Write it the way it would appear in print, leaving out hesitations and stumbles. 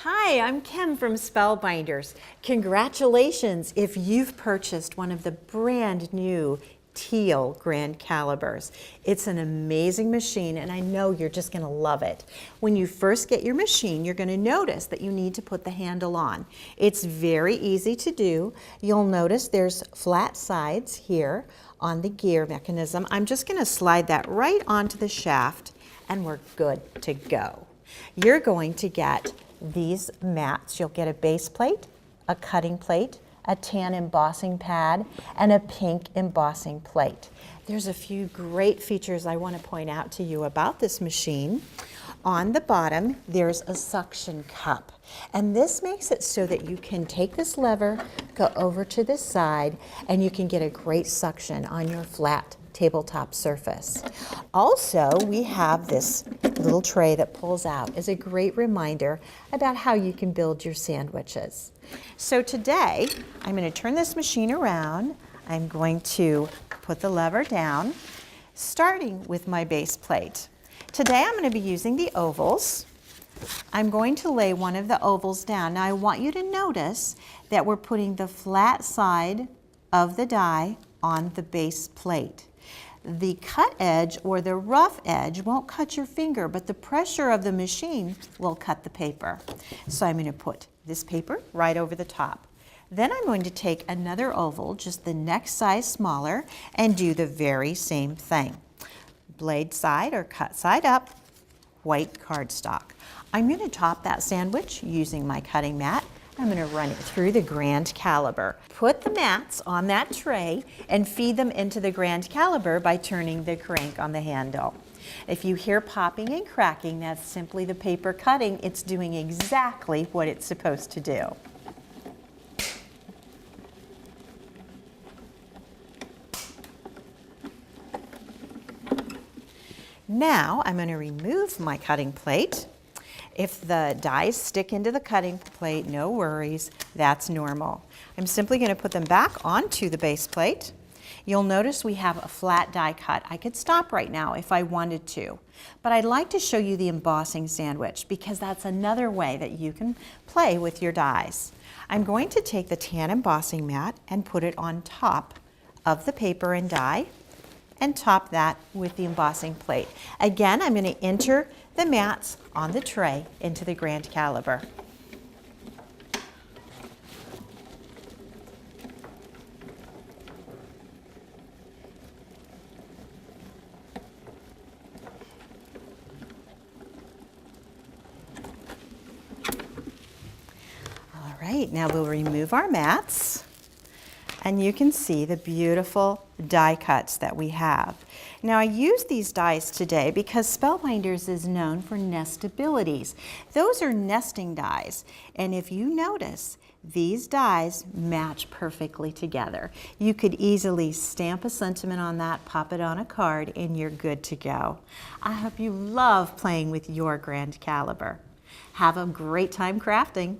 Hi, I'm Kim from Spellbinders. Congratulations if you've purchased one of the brand new teal Grand Caliburs. It's an amazing machine and I know you're just going to love it. When you first get your machine, you're going to notice that you need to put the handle on. It's very easy to do. You'll notice there's flat sides here on the gear mechanism. I'm just going to slide that right onto the shaft and we're good to go. You're going to get these mats. You'll get a base plate, a cutting plate, a tan embossing pad, and a pink embossing plate. There's a few great features I want to point out to you about this machine. On the bottom, there's a suction cup, and this makes it so that you can take this lever, go over to the side, and you can get a great suction on your flat tabletop surface. Also, we have this little tray that pulls out as a great reminder about how you can build your sandwiches. So today, I'm going to turn this machine around. I'm going to put the lever down, starting with my base plate. Today, I'm going to be using the ovals. I'm going to lay one of the ovals down. Now, I want you to notice that we're putting the flat side of the die on the base plate. The cut edge or the rough edge won't cut your finger, but the pressure of the machine will cut the paper. So I'm going to put this paper right over the top. Then I'm going to take another oval, just the next size smaller, and do the very same thing. Blade side or cut side up, white cardstock. I'm going to top that sandwich using my cutting mat. I'm going to run it through the Grand Calibur. Put the mats on that tray and feed them into the Grand Calibur by turning the crank on the handle. If you hear popping and cracking, that's simply the paper cutting. It's doing exactly what it's supposed to do. Now I'm going to remove my cutting plate. If the dies stick into the cutting plate, no worries, that's normal. I'm simply going to put them back onto the base plate. You'll notice we have a flat die cut. I could stop right now if I wanted to, but I'd like to show you the embossing sandwich because that's another way that you can play with your dies. I'm going to take the tan embossing mat and put it on top of the paper and die and top that with the embossing plate. Again, I'm going to enter the mats on the tray into the Grand Calibur. All right, now we'll remove our mats. And you can see the beautiful die cuts that we have. Now I use these dies today because Spellbinders is known for nestabilities. Those are nesting dies, and if you notice, these dies match perfectly together. You could easily stamp a sentiment on that, pop it on a card, and you're good to go. I hope you love playing with your Grand Calibur. Have a great time crafting.